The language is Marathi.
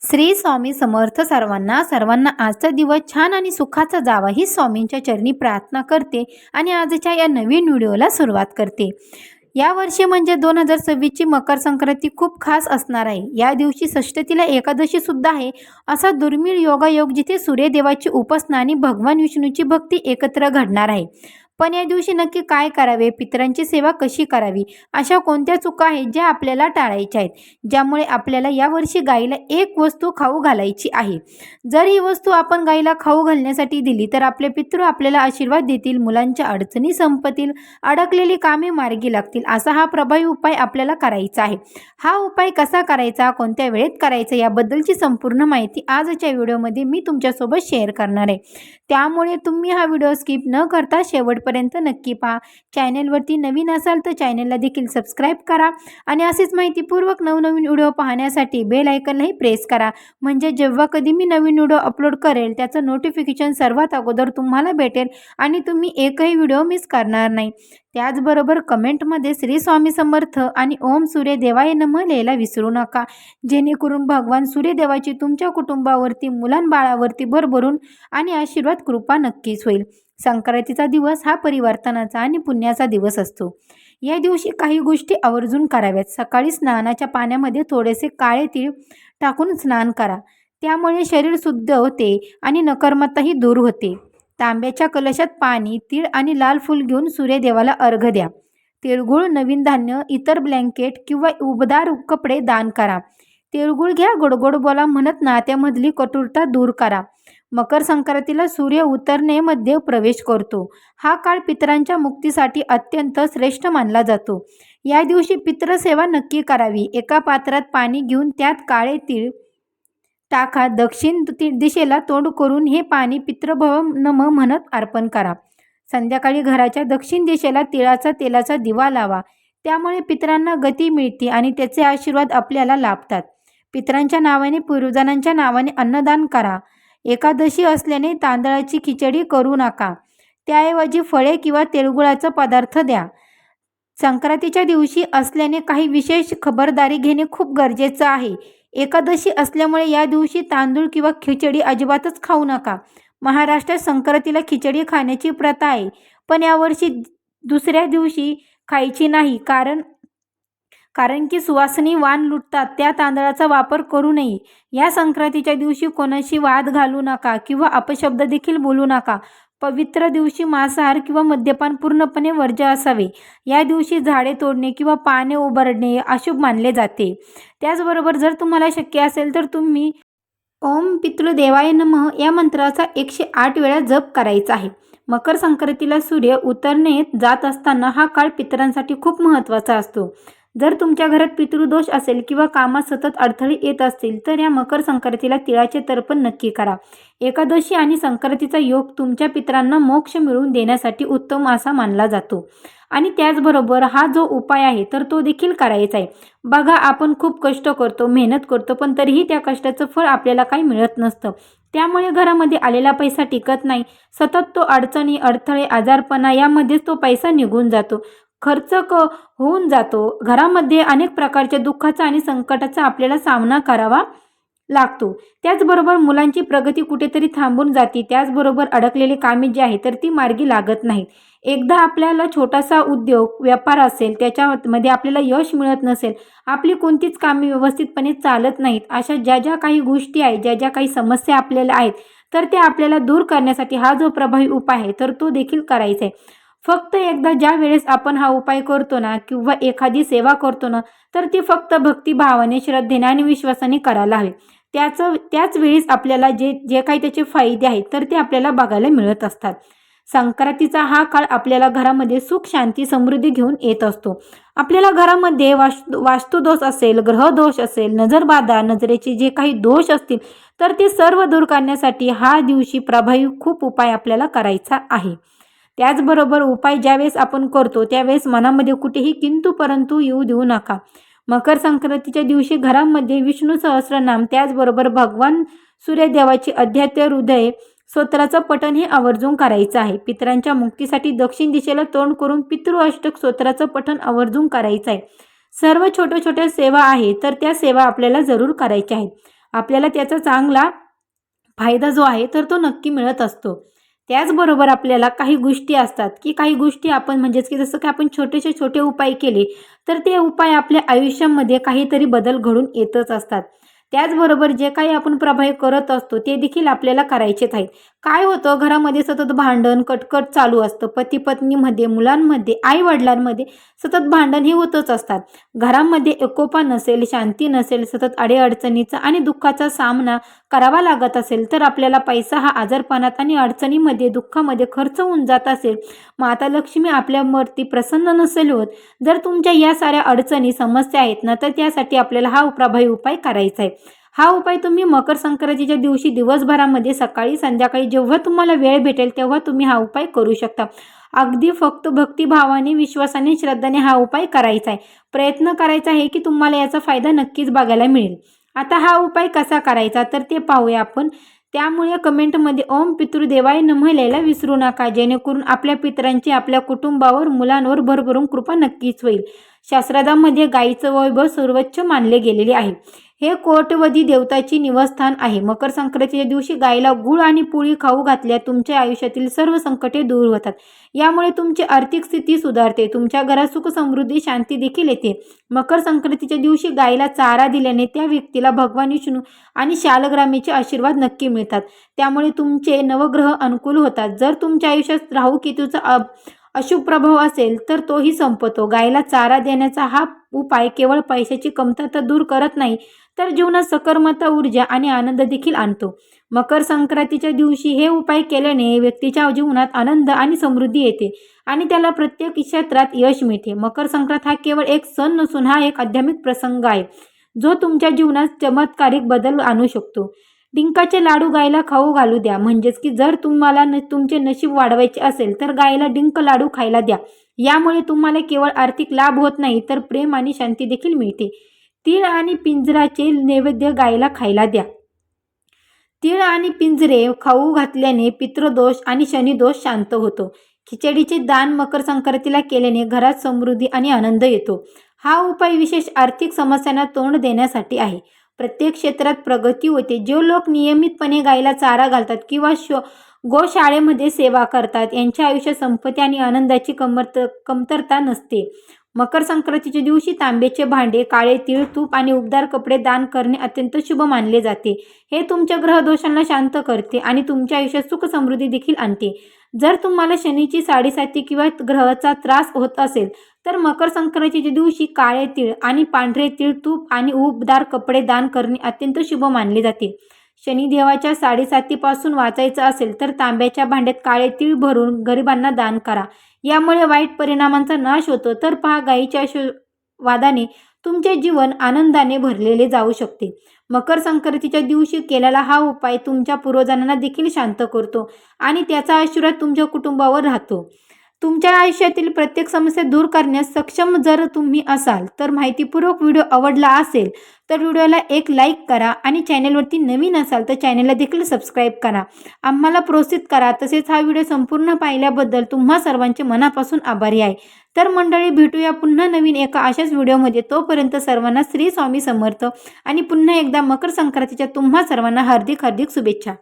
श्री स्वामी समर्थ सर्वांना सर्वांना आजचा दिवस छान आणि सुखाचा जावा ही स्वामींच्या चरणी प्रार्थना करते आणि आजच्या या नवीन व्हिडिओला सुरुवात करते। या वर्षी म्हणजे 2026ची मकर संक्रांती खूप खास असणार आहे। या दिवशी षष्ठीला एकादशी सुद्धा आहे। असा दुर्मिळ योगायोग जिथे सूर्यदेवाची उपासना आणि भगवान विष्णूची भक्ती एकत्र घडणार आहे। पण या दिवशी नक्की काय करावे, पितरांची सेवा कशी करावी, अशा कोणत्या चुका आहेत ज्या आपल्याला टाळायच्या आहेत, ज्यामुळे आपल्याला यावर्षी गाईला एक वस्तू खाऊ घालायची आहे। जर ही वस्तू आपण गाईला खाऊ घालण्यासाठी दिली तर आपले पितृ आपल्याला आशीर्वाद देतील, मुलांच्या अडचणी संपतील, अडकलेली कामे मार्गी लागतील। असा हा प्रभावी उपाय आपल्याला करायचा आहे। हा उपाय कसा करायचा, कोणत्या वेळेत करायचा याबद्दलची संपूर्ण माहिती आजच्या व्हिडिओमध्ये मी तुमच्यासोबत शेअर करणार आहे। त्यामुळे तुम्ही हा व्हिडिओ स्किप न करता शेवटपर्यंत नक्की पहा। चॅनलवरती नवीन असाल तर चॅनलला देखील सबस्क्राईब करा आणि असेच माहितीपूर्वक नवनवीन व्हिडिओ पाहण्यासाठी बेल आयकॉनलाही प्रेस करा, म्हणजे जेव्हा कधी मी नवीन व्हिडिओ अपलोड करेल त्याचं नोटिफिकेशन सर्वात अगोदर तुम्हाला भेटेल आणि तुम्ही एकही व्हिडिओ मिस करणार नाही। त्याचबरोबर कमेंटमध्ये श्री स्वामी समर्थ आणि ओम सूर्यदेवाय नमः लिहायला विसरू नका, जेणेकरून भगवान सूर्यदेवाची तुमच्या कुटुंबावरती, मुलांबाळावरती भरभरून आणि आशीर्वाद कृपा नक्कीच होईल। संक्रांतीचा दिवस हा परिवर्तनाचा आणि पुण्याचा दिवस असतो। या दिवशी काही गोष्टी आवर्जून कराव्यात। सकाळी स्नानाच्या पाण्यामध्ये थोडेसे काळे तीळ टाकून स्नान करा, त्यामुळे शरीर शुद्ध होते आणि नकारात्मकताही दूर होते। तांब्याच्या कलशात पाणी, तीळ आणि लाल फूल घेऊन सूर्यदेवाला अर्घ्य द्या। तिळगुळ, नवीन धान्य, इतर ब्लँकेट किंवा उबदार कपडे दान करा। तिळगुळ घ्या, गोडगोड बोला म्हणत नात्यामधली कटुरता दूर करा। मकर संक्रांतीला सूर्य उतरणेमध्ये प्रवेश करतो। हा काळ पितरांच्या मुक्तीसाठी अत्यंत श्रेष्ठ मानला जातो। या दिवशी पितृसेवा नक्की करावी। एका पात्रात पाणी घेऊन त्यात काळे तीळ टाका, दक्षिण दिशेला तोंड करून हे पाणी पितृभव नमः म्हणत अर्पण करा। संध्याकाळी घराच्या दक्षिण दिशेला तिळाचा तेलाचा दिवा लावा, त्यामुळे पितरांना गती मिळते आणि त्याचे आशीर्वाद आपल्याला लाभतात। पितरांच्या नावाने, पूर्वजांच्या नावाने अन्नदान करा। एकादशी असल्याने तांदळाची खिचडी करू नका, त्याऐवजी फळे किंवा तिळगुळाचा पदार्थ द्या। संक्रांतीच्या दिवशी असल्याने काही विशेष खबरदारी घेणे खूप गरजेचं आहे। एकादशी असल्यामुळे या दिवशी तांदूळ किंवा खिचडी अजिबातच खाऊ नका। महाराष्ट्रात संक्रांतीला खिचडी खाण्याची प्रथा आहे, पण यावर्षी दुसऱ्या दिवशी खायची नाही, कारण की सुवासिनी वाण लुटतात, त्या तांदळाचा वापर करू नये। या संक्रांतीच्या दिवशी कोणाशी वाद घालू नका किंवा अपशब्द देखील बोलू नका। पवित्र दिवशी मांसाहार किंवा मद्यपान पूर्णपणे वर्ज्य असावे। या दिवशी झाडे तोडणे किंवा पाने उबरणे अशुभ मानले जाते। त्याचबरोबर जर तुम्हाला शक्य असेल तर तुम्ही ओम पितृदेवाय नमः या मंत्राचा 108 वेळा जप करायचा आहे। मकर संक्रांतीला सूर्य उतरणेत जात असताना हा काळ पितरांसाठी खूप महत्त्वाचा असतो। जर तुमच्या घरात पितृदोष असेल किंवा कामात सतत अडथळे येत असतील तर या मकर संक्रांतीला तिळाचे तर्पण नक्की करा। एकादशी आणि संक्रांतीचा योग तुमच्या पितरांना मोक्ष मिळवून देण्यासाठी उत्तम असा मानला जातो आणि त्याचबरोबर हा जो उपाय आहे तर तो देखील करायचा आहे। बघा, आपण खूप कष्ट करतो, मेहनत करतो, पण तरीही त्या कष्टाचं फळ आपल्याला काही मिळत नसतं। त्यामुळे घरामध्ये आलेला पैसा टिकत नाही, सतत तो अडचणी, अडथळे, आजारपणा यामध्येच तो पैसा निघून जातो, खर्च होऊन जातो। घरामध्ये अनेक प्रकारच्या दुःखाचा आणि संकटाचा आपल्याला सामना करावा लागतो। त्याचबरोबर मुलांची प्रगती कुठेतरी थांबून जाते। त्याचबरोबर अडकलेली कामे जी आहे तर ती मार्गी लागत नाहीत। एकदा आपल्याला छोटासा उद्योग, व्यापार असेल, त्याच्यामध्ये आपल्याला यश मिळत नसेल, आपली कोणतीच कामे व्यवस्थितपणे चालत नाहीत, अशा ज्या ज्या काही गोष्टी आहेत, ज्या ज्या काही समस्या आपल्याला आहेत तर त्या आपल्याला दूर करण्यासाठी हा जो प्रभावी उपाय आहे तर तो देखील करायचा आहे। फक्त एकदा ज्या वेळेस आपण हा उपाय करतो ना किंवा एखादी सेवा करतो ना तर ती फक्त भक्तिभावाने, श्रद्धेने आणि विश्वासाने करायला हवे। त्याच वेळेस आपल्याला जे काही त्याचे फायदे आहेत तर ते आपल्याला बघायला मिळत असतात। संक्रांतीचा हा काळ आपल्याला घरामध्ये सुख, शांती, समृद्धी घेऊन येत असतो। आपल्याला घरामध्ये वास्तुदोष असेल, ग्रहदोष असेल, नजरबाधा, नजरेचे जे काही दोष असतील तर ते सर्व दूर करण्यासाठी हा दिवशी प्रभावी खूप उपाय आपल्याला करायचा आहे। त्याचबरोबर उपाय ज्यावेळेस आपण करतो त्यावेळेस मनामध्ये कुठेही किंतु परंतु येऊ देऊ नका। मकर संक्रांतीच्या दिवशी घरामध्ये विष्णू सहस्रनाम, त्याचबरोबर भगवान सूर्यदेवाची आध्यात्म हृदय स्तोत्राचं पठण हे आवर्जून करायचं आहे। पितरांच्या मुक्तीसाठी दक्षिण दिशेला तोंड करून पितृ अष्टक स्तोत्राचं पठण आवर्जून करायचं आहे। सर्व छोट्या छोट्या सेवा आहे तर त्या सेवा आपल्याला जरूर करायच्या आहेत। आपल्याला त्याचा चांगला फायदा जो आहे तर तो नक्की मिळत असतो. त्याचबरोबर आपल्याला काही गोष्टी असतात की काही गोष्टी आपण म्हणजेच की जसं की आपण छोटेसे छोटे उपाय केले तर ते उपाय आपल्या आयुष्यामध्ये काहीतरी बदल घडून येतच असतात. त्याचबरोबर जे काही आपण प्रभावी करत असतो ते देखील आपल्याला करायचेच आहेत. काय होतं, घरामध्ये सतत भांडण कटकट चालू असतं. पती पत्नीमध्ये, मुलांमध्ये, आई वडिलांमध्ये सतत भांडण हे होतच असतात. घरामध्ये एकोपा नसेल, शांती नसेल, सतत अडीअडचणीचा आणि दुःखाचा सामना करावा लागत असेल तर आपल्याला पैसा हा आजारपणात आणि अडचणीमध्ये दुःखामध्ये खर्च होऊन जात असेल, माता लक्ष्मी आपल्यावरती प्रसन्न नसेल होत, जर तुमच्या या साऱ्या अडचणी समस्या आहेत ना तर त्यासाठी आपल्याला हा प्रभावी उपाय करायचा आहे. हा उपाय तुम्ही मकर संक्रांतीच्या दिवशी दिवसभरामध्ये सकाळी संध्याकाळी जेव्हा तुम्हाला वेळ भेटेल तेव्हा तुम्ही हा उपाय करू शकता. अगदी फक्त भक्तिभावाने, विश्वासाने, श्रद्धाने हा उपाय करायचा आहे. प्रयत्न करायचा आहे की तुम्हाला याचा फायदा नक्कीच बघायला मिळेल. आता हा उपाय कसा करायचा तर ते पाहूया आपण. त्यामुळे कमेंटमध्ये ओम पितृदेवाय नमः लिहायला विसरू नका, जेणेकरून आपल्या पितरांची आपल्या कुटुंबावर, मुलांवर भरभरून कृपा नक्कीच होईल. शास्त्रामध्ये गायीचं वैभव सर्वोच्च मानले गेलेले आहे. हे कोटवधी देवताची निवासस्थान आहे. मकर संक्रांतीच्या दिवशी गायीला गूळ आणि पोळी खाऊ घातल्या तुमच्या आयुष्यातील सर्व संकटे दूर होतात. यामुळे तुमची आर्थिक स्थिती सुधारते, तुमच्या घरात सुख समृद्धी शांती देखील येते. मकर संक्रांतीच्या दिवशी गायीला चारा दिल्याने त्या व्यक्तीला भगवान विष्णू आणि शालग्रामीचे आशीर्वाद नक्की मिळतात. त्यामुळे तुमचे नवग्रह अनुकूल होतात. जर तुमच्या आयुष्यात राहू केतूचा अशुभ प्रभाव असेल तर तोही संपतो. गायीला चारा देण्याचा हा उपाय केवळ पैशाची कमतरता दूर करत नाही तर जीवनात सकारात्मक ऊर्जा आणि आनंद देखील आणतो. मकर संक्रांतीच्या दिवशी हे उपाय केल्याने व्यक्तीच्या जीवनात आनंद आणि समृद्धी येते आणि त्याला प्रत्येक क्षेत्रात यश मिळते. मकर संक्रांत हा केवळ एक सण नसून हा एक आध्यात्मिक प्रसंग आहे जो तुमच्या जीवनात चमत्कारिक बदल आणू शकतो. डिंकाचे लाडू गायला खाऊ घालू द्या. म्हणजेच की जर तुम्हाला तुमचे नशीब वाढवायचे असेल तर गायला डिंक लाडू खायला द्या. यामुळे तुम्हाला केवळ आर्थिक लाभ होत नाही तर प्रेम आणि शांती देखील मिळते. तीळ आणि पिंजराचे नैवेद्य गायला खायला द्या. तीळ आणि पिंजरे खाऊ घातल्याने पितृदोष आणि शनिदोष शांत होतो. खिचडीचे दान मकर संक्रांतीला केल्याने घरात समृद्धी आणि आनंद येतो. हा उपाय विशेष आर्थिक समस्यांना तोंड देण्यासाठी आहे. प्रत्येक क्षेत्रात प्रगती होते. जे लोक नियमितपणे गायीला चारा घालतात किंवा गोशाळेमध्ये सेवा करतात यांच्या आयुष्यात संपत्ती आणि आनंदाची कमतरता नसते. मकर संक्रांतीच्या दिवशी तांब्याचे भांडे, काळे तीळ, तूप आणि उबदार कपडे दान करणे अत्यंत शुभ मानले जाते. हे तुमच्या ग्रहदोषांना शांत करते आणि तुमच्या आयुष्यात सुख समृद्धी देखील आणते. जर तुम्हाला शनीची साडेसाती किंवा ग्रहाचा त्रास होत असेल तर मकर संक्रांतीच्या दिवशी काळे तीळ आणि पांढरे तीळ, तूप आणि उबदार कपडे दान करणे अत्यंत शुभ मानले जाते. शनिदेवाच्या साडेसातीपासून वाचायचं असेल तर तांब्याच्या भांड्यात काळे तीळ भरून गरिबांना दान करा. यामुळे वाईट परिणामांचा नाश होतो. तर पहा, गायीच्या आशीर्वादाने तुमचे जीवन आनंदाने भरलेले जाऊ शकते. मकर संक्रांतीच्या दिवशी केलेला हा उपाय तुमच्या पूर्वजांना देखील शांत करतो आणि त्याचा आशीर्वाद तुमच्या कुटुंबावर राहतो. तुमच्या आयुष्यातील प्रत्येक समस्या दूर करण्यास सक्षम जर तुम्ही असाल तर माहितीपूर्वक व्हिडिओ आवडला असेल तर व्हिडिओला एक लाईक करा आणि चॅनेलवरती नवीन असाल तर चॅनेलला देखील सबस्क्राईब करा. आम्हाला प्रोत्साहित करा. तसेच हा व्हिडिओ संपूर्ण पाहिल्याबद्दल तुम्हा सर्वांचे मनापासून आभारी आहे. तर मंडळी, भेटूया पुन्हा नवीन एका अशाच व्हिडिओमध्ये. तोपर्यंत सर्वांना श्री स्वामी समर्थ आणि पुन्हा एकदा मकर संक्रांतीच्या तुम्हा सर्वांना हार्दिक हार्दिक शुभेच्छा.